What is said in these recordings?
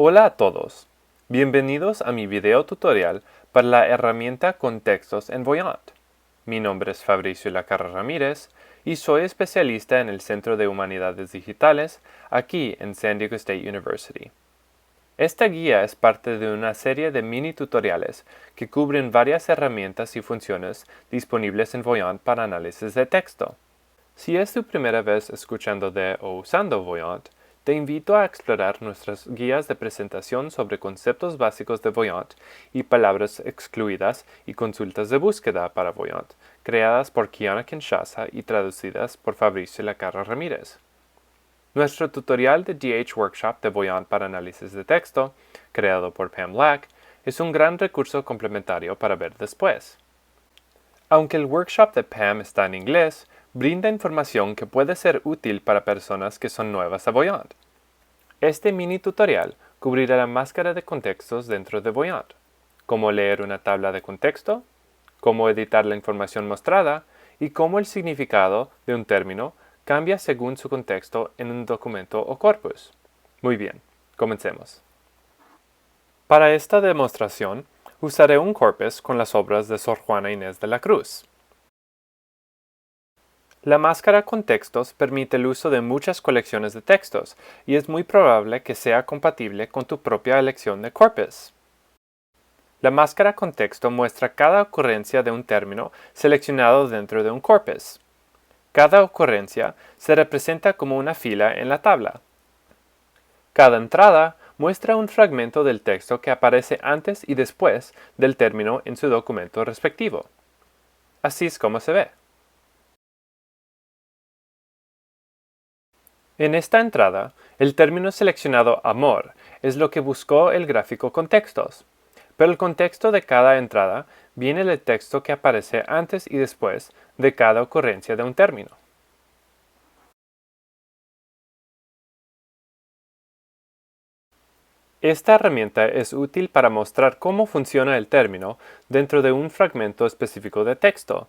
Hola a todos, bienvenidos a mi video tutorial para la herramienta Contextos en Voyant. Mi nombre es Fabricio Lacarra Ramírez y soy especialista en el Centro de Humanidades Digitales aquí en San Diego State University. Esta guía es parte de una serie de mini tutoriales que cubren varias herramientas y funciones disponibles en Voyant para análisis de texto. Si es tu primera vez escuchando de o usando Voyant, te invito a explorar nuestras guías de presentación sobre conceptos básicos de Voyant y palabras excluidas y consultas de búsqueda para Voyant, creadas por Kiana Kinshasa y traducidas por Fabricio Lacarra Ramírez. Nuestro tutorial de DH Workshop de Voyant para análisis de texto, creado por Pam Lack, es un gran recurso complementario para ver después. Aunque el workshop de Pam está en inglés, brinda información que puede ser útil para personas que son nuevas a Voyant. Este mini tutorial cubrirá la máscara de contextos dentro de Voyant, cómo leer una tabla de contexto, cómo editar la información mostrada y cómo el significado de un término cambia según su contexto en un documento o corpus. Muy bien, comencemos. Para esta demostración, usaré un corpus con las obras de Sor Juana Inés de la Cruz. La máscara Contextos permite el uso de muchas colecciones de textos y es muy probable que sea compatible con tu propia elección de corpus. La máscara Contexto muestra cada ocurrencia de un término seleccionado dentro de un corpus. Cada ocurrencia se representa como una fila en la tabla. Cada entrada muestra un fragmento del texto que aparece antes y después del término en su documento respectivo. Así es como se ve. En esta entrada, el término seleccionado amor es lo que buscó el gráfico Contextos, pero el contexto de cada entrada viene del texto que aparece antes y después de cada ocurrencia de un término. Esta herramienta es útil para mostrar cómo funciona el término dentro de un fragmento específico de texto,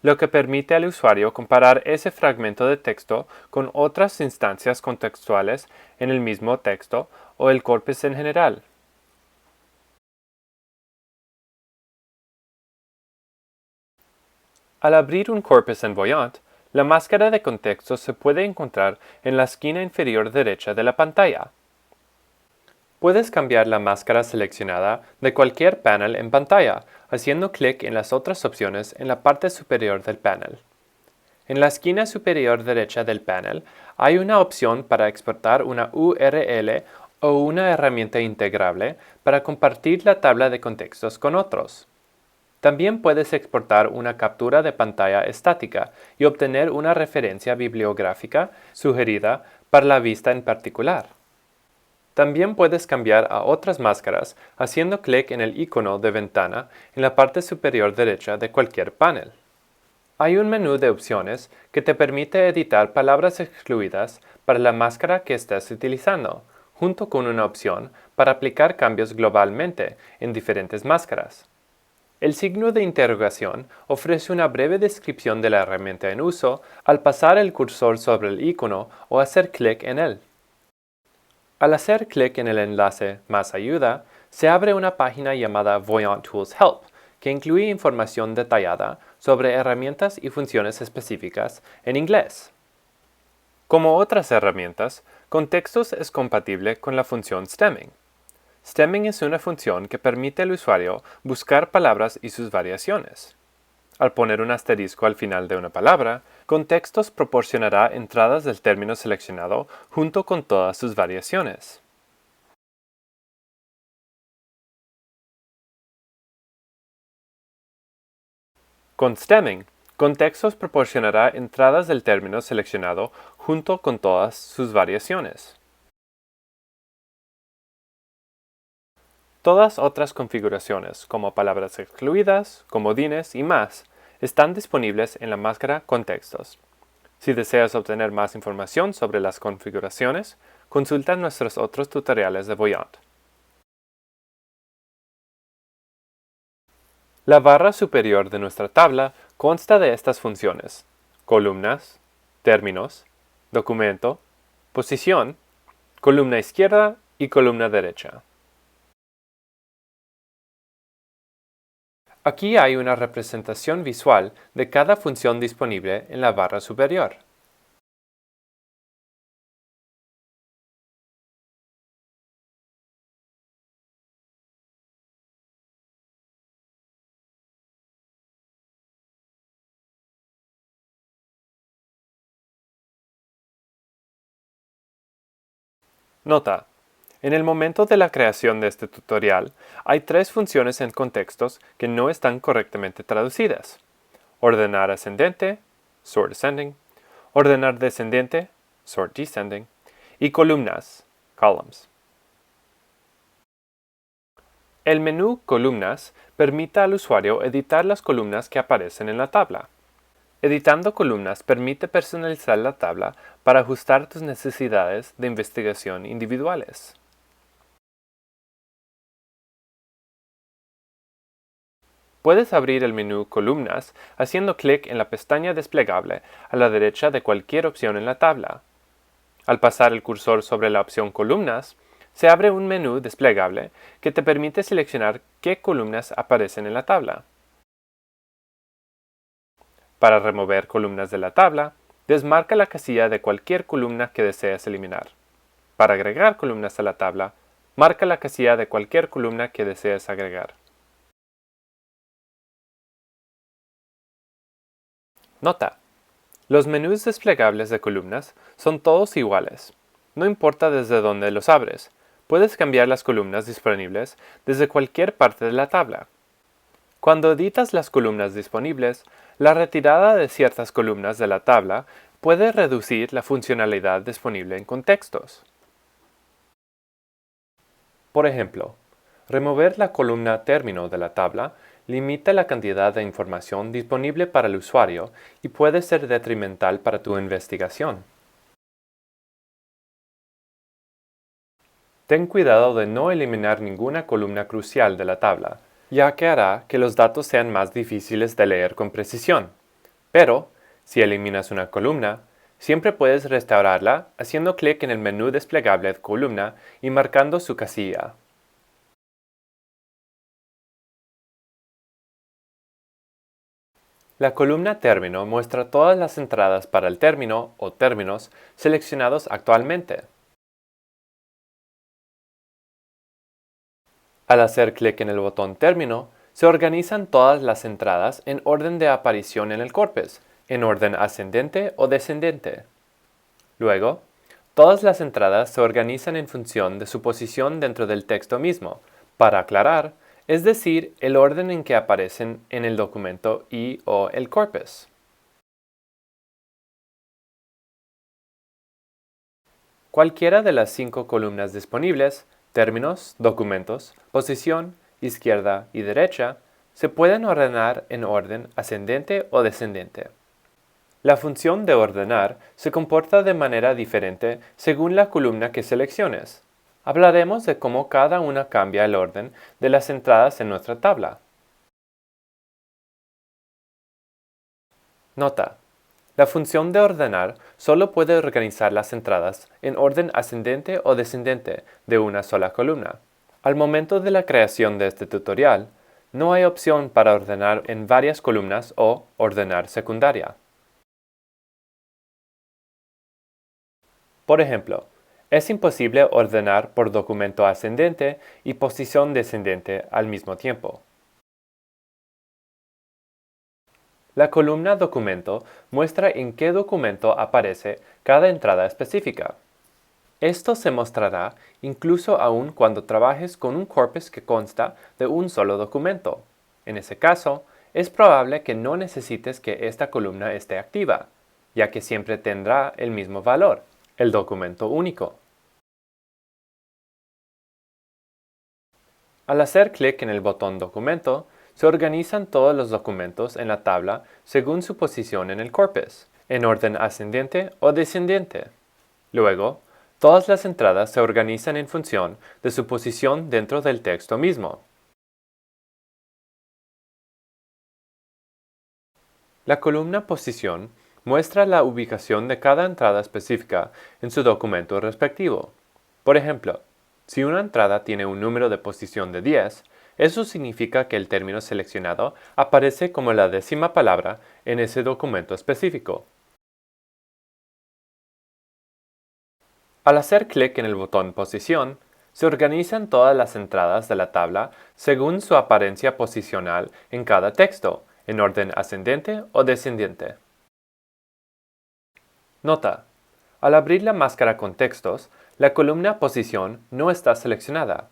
lo que permite al usuario comparar ese fragmento de texto con otras instancias contextuales en el mismo texto o el corpus en general. Al abrir un corpus en Voyant, la máscara de contexto se puede encontrar en la esquina inferior derecha de la pantalla. Puedes cambiar la máscara seleccionada de cualquier panel en pantalla, haciendo clic en las otras opciones en la parte superior del panel. En la esquina superior derecha del panel hay una opción para exportar una URL o una herramienta integrable para compartir la tabla de contextos con otros. También puedes exportar una captura de pantalla estática y obtener una referencia bibliográfica sugerida para la vista en particular. También puedes cambiar a otras máscaras haciendo clic en el icono de ventana en la parte superior derecha de cualquier panel. Hay un menú de opciones que te permite editar palabras excluidas para la máscara que estés utilizando, junto con una opción para aplicar cambios globalmente en diferentes máscaras. El signo de interrogación ofrece una breve descripción de la herramienta en uso al pasar el cursor sobre el icono o hacer clic en él. Al hacer clic en el enlace Más ayuda, se abre una página llamada Voyant Tools Help, que incluye información detallada sobre herramientas y funciones específicas en inglés. Como otras herramientas, Contextos es compatible con la función Stemming. Stemming es una función que permite al usuario buscar palabras y sus variaciones. Al poner un asterisco al final de una palabra, Contextos proporcionará entradas del término seleccionado junto con todas sus variaciones. Con Stemming, Contextos proporcionará entradas del término seleccionado junto con todas sus variaciones. Todas otras configuraciones, como palabras excluidas, comodines y más, están disponibles en la máscara Contextos. Si deseas obtener más información sobre las configuraciones, consulta nuestros otros tutoriales de Voyant. La barra superior de nuestra tabla consta de estas funciones: columnas, términos, documento, posición, columna izquierda y columna derecha. Aquí hay una representación visual de cada función disponible en la barra superior. Nota: en el momento de la creación de este tutorial, hay tres funciones en contextos que no están correctamente traducidas: ordenar ascendente, sort ascending, ordenar descendente, sort descending, y columnas, columns. El menú Columnas permite al usuario editar las columnas que aparecen en la tabla. Editando columnas permite personalizar la tabla para ajustar tus necesidades de investigación individuales. Puedes abrir el menú Columnas haciendo clic en la pestaña desplegable a la derecha de cualquier opción en la tabla. Al pasar el cursor sobre la opción Columnas, se abre un menú desplegable que te permite seleccionar qué columnas aparecen en la tabla. Para remover columnas de la tabla, desmarca la casilla de cualquier columna que deseas eliminar. Para agregar columnas a la tabla, marca la casilla de cualquier columna que deseas agregar. Nota: los menús desplegables de columnas son todos iguales. No importa desde dónde los abres, puedes cambiar las columnas disponibles desde cualquier parte de la tabla. Cuando editas las columnas disponibles, la retirada de ciertas columnas de la tabla puede reducir la funcionalidad disponible en contextos. Por ejemplo, remover la columna término de la tabla limita la cantidad de información disponible para el usuario y puede ser detrimental para tu investigación. Ten cuidado de no eliminar ninguna columna crucial de la tabla, ya que hará que los datos sean más difíciles de leer con precisión. Pero, si eliminas una columna, siempre puedes restaurarla haciendo clic en el menú desplegable de columna y marcando su casilla. La columna término muestra todas las entradas para el término o términos seleccionados actualmente. Al hacer clic en el botón término, se organizan todas las entradas en orden de aparición en el corpus, en orden ascendente o descendente. Luego, todas las entradas se organizan en función de su posición dentro del texto mismo, para aclarar, es decir, el orden en que aparecen en el documento y/o el corpus. Cualquiera de las 5 columnas disponibles, términos, documentos, posición, izquierda y derecha, se pueden ordenar en orden ascendente o descendente. La función de ordenar se comporta de manera diferente según la columna que selecciones. Hablaremos de cómo cada una cambia el orden de las entradas en nuestra tabla. Nota: la función de ordenar solo puede organizar las entradas en orden ascendente o descendente de una sola columna. Al momento de la creación de este tutorial, no hay opción para ordenar en varias columnas o ordenar secundaria. Por ejemplo, es imposible ordenar por documento ascendente y posición descendente al mismo tiempo. La columna Documento muestra en qué documento aparece cada entrada específica. Esto se mostrará incluso aún cuando trabajes con un corpus que consta de un solo documento. En ese caso, es probable que no necesites que esta columna esté activa, ya que siempre tendrá el mismo valor, el documento único. Al hacer clic en el botón Documento, se organizan todos los documentos en la tabla según su posición en el corpus, en orden ascendente o descendente. Luego, todas las entradas se organizan en función de su posición dentro del texto mismo. La columna Posición muestra la ubicación de cada entrada específica en su documento respectivo. Por ejemplo, Si una entrada tiene un número de posición de 10, eso significa que el término seleccionado aparece como la 10ª palabra en ese documento específico. Al hacer clic en el botón Posición, se organizan todas las entradas de la tabla según su apariencia posicional en cada texto, en orden ascendente o descendiente. Nota: al abrir la máscara con textos, la columna Posición no está seleccionada.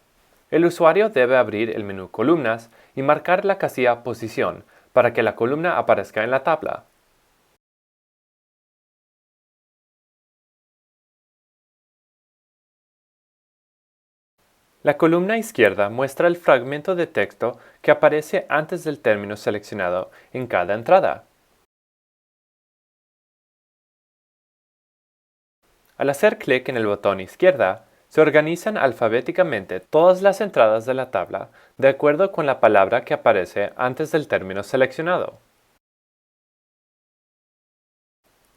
El usuario debe abrir el menú Columnas y marcar la casilla Posición para que la columna aparezca en la tabla. La columna izquierda muestra el fragmento de texto que aparece antes del término seleccionado en cada entrada. Al hacer clic en el botón izquierda, se organizan alfabéticamente todas las entradas de la tabla de acuerdo con la palabra que aparece antes del término seleccionado.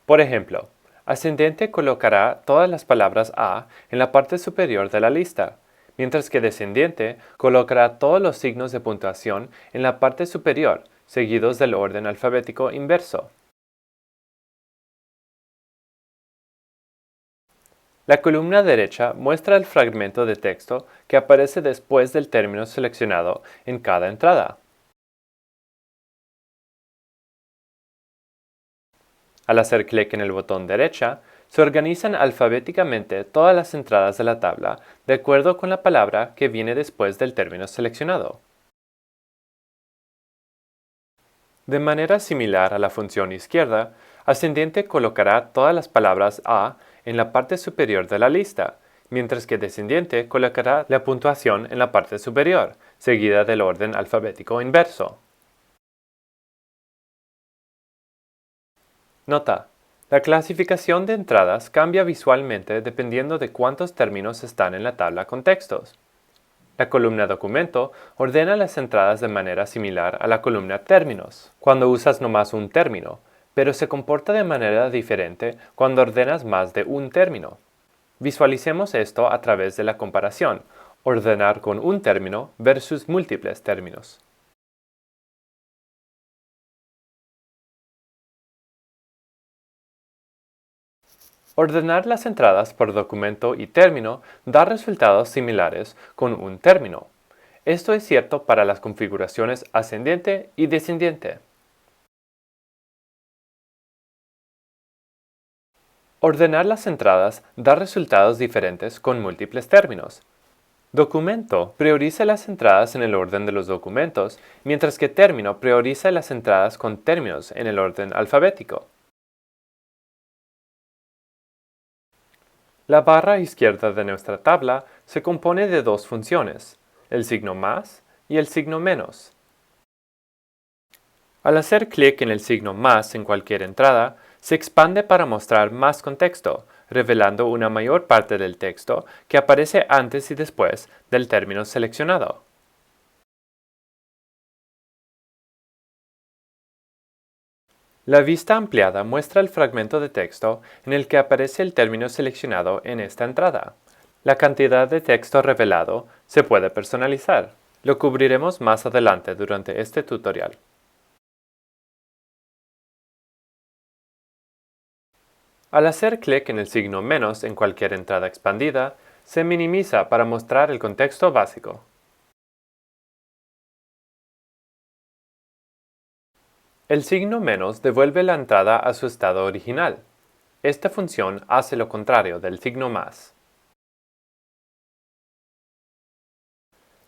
Por ejemplo, ascendente colocará todas las palabras A en la parte superior de la lista, mientras que descendiente colocará todos los signos de puntuación en la parte superior, seguidos del orden alfabético inverso. La columna derecha muestra el fragmento de texto que aparece después del término seleccionado en cada entrada. Al hacer clic en el botón derecha, se organizan alfabéticamente todas las entradas de la tabla de acuerdo con la palabra que viene después del término seleccionado. De manera similar a la función izquierda, ascendiente colocará todas las palabras A en la parte superior de la lista, mientras que descendiente colocará la puntuación en la parte superior, seguida del orden alfabético inverso. Nota: la clasificación de entradas cambia visualmente dependiendo de cuántos términos están en la tabla con textos. La columna Documento ordena las entradas de manera similar a la columna Términos, cuando usas nomás un término, pero se comporta de manera diferente cuando ordenas más de un término. Visualicemos esto a través de la comparación: ordenar con un término versus múltiples términos. Ordenar las entradas por documento y término da resultados similares con un término. Esto es cierto para las configuraciones ascendiente y descendiente. Ordenar las entradas da resultados diferentes con múltiples términos. Documento prioriza las entradas en el orden de los documentos, mientras que término prioriza las entradas con términos en el orden alfabético. La barra izquierda de nuestra tabla se compone de dos funciones: el signo más y el signo menos. Al hacer clic en el signo más en cualquier entrada, se expande para mostrar más contexto, revelando una mayor parte del texto que aparece antes y después del término seleccionado. La vista ampliada muestra el fragmento de texto en el que aparece el término seleccionado en esta entrada. La cantidad de texto revelado se puede personalizar. Lo cubriremos más adelante durante este tutorial. Al hacer clic en el signo menos en cualquier entrada expandida, se minimiza para mostrar el contexto básico. El signo menos devuelve la entrada a su estado original. Esta función hace lo contrario del signo más.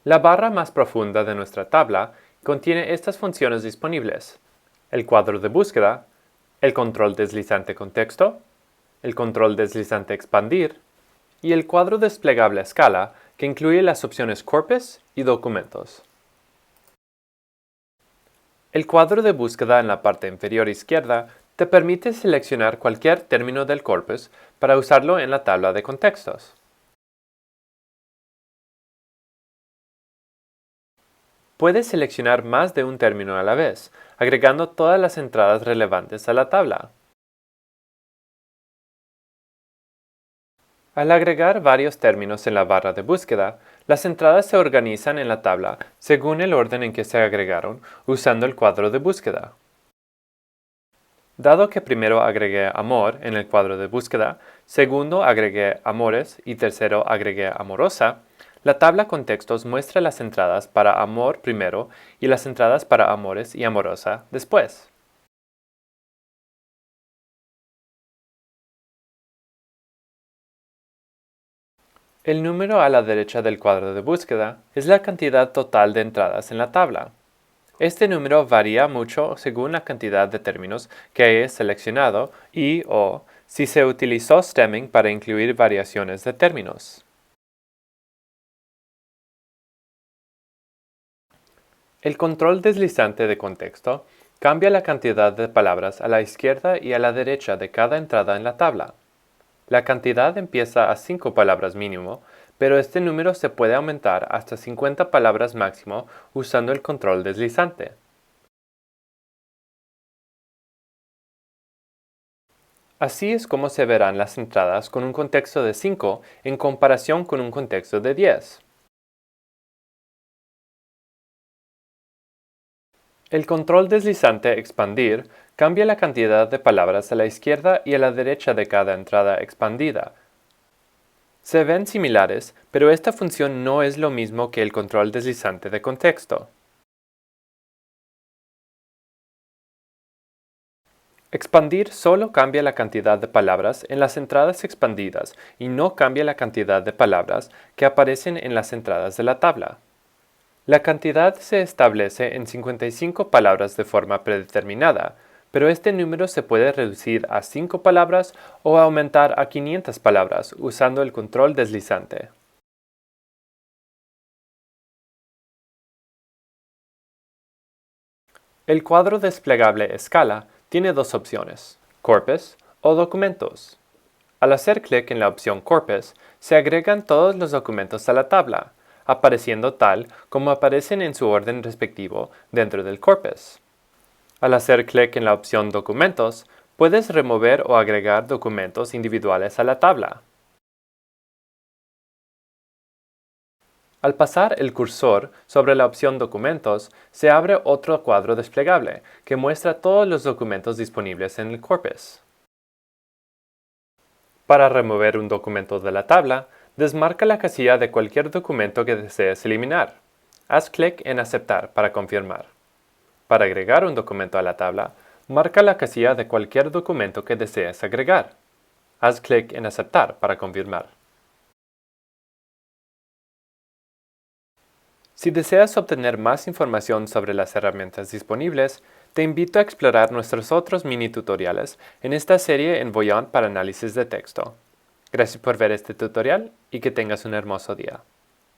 La barra más profunda de nuestra tabla contiene estas funciones disponibles: el cuadro de búsqueda, el control deslizante con texto, el control deslizante expandir y el cuadro desplegable a escala, que incluye las opciones Corpus y Documentos. El cuadro de búsqueda en la parte inferior izquierda te permite seleccionar cualquier término del corpus para usarlo en la tabla de contextos. Puedes seleccionar más de un término a la vez, agregando todas las entradas relevantes a la tabla. Al agregar varios términos en la barra de búsqueda, las entradas se organizan en la tabla según el orden en que se agregaron usando el cuadro de búsqueda. Dado que primero agregué amor en el cuadro de búsqueda, segundo agregué amores y tercero agregué amorosa, la tabla con textos muestra las entradas para amor primero y las entradas para amores y amorosa después. El número a la derecha del cuadro de búsqueda es la cantidad total de entradas en la tabla. Este número varía mucho según la cantidad de términos que he seleccionado y/o si se utilizó stemming para incluir variaciones de términos. El control deslizante de contexto cambia la cantidad de palabras a la izquierda y a la derecha de cada entrada en la tabla. La cantidad empieza a 5 palabras mínimo, pero este número se puede aumentar hasta 50 palabras máximo usando el control deslizante. Así es como se verán las entradas con un contexto de 5 en comparación con un contexto de 10. El control deslizante expandir cambia la cantidad de palabras a la izquierda y a la derecha de cada entrada expandida. Se ven similares, pero esta función no es lo mismo que el control deslizante de contexto. Expandir solo cambia la cantidad de palabras en las entradas expandidas y no cambia la cantidad de palabras que aparecen en las entradas de la tabla. La cantidad se establece en 55 palabras de forma predeterminada, pero este número se puede reducir a 5 palabras o aumentar a 500 palabras usando el control deslizante. El cuadro desplegable escala tiene dos opciones, Corpus o Documentos. Al hacer clic en la opción Corpus, se agregan todos los documentos a la tabla, apareciendo tal como aparecen en su orden respectivo dentro del corpus. Al hacer clic en la opción Documentos, puedes remover o agregar documentos individuales a la tabla. Al pasar el cursor sobre la opción Documentos, se abre otro cuadro desplegable que muestra todos los documentos disponibles en el corpus. Para remover un documento de la tabla, desmarca la casilla de cualquier documento que desees eliminar. Haz clic en Aceptar para confirmar. Para agregar un documento a la tabla, marca la casilla de cualquier documento que desees agregar. Haz clic en Aceptar para confirmar. Si deseas obtener más información sobre las herramientas disponibles, te invito a explorar nuestros otros mini tutoriales en esta serie en Voyant para análisis de texto. Gracias por ver este tutorial y que tengas un hermoso día.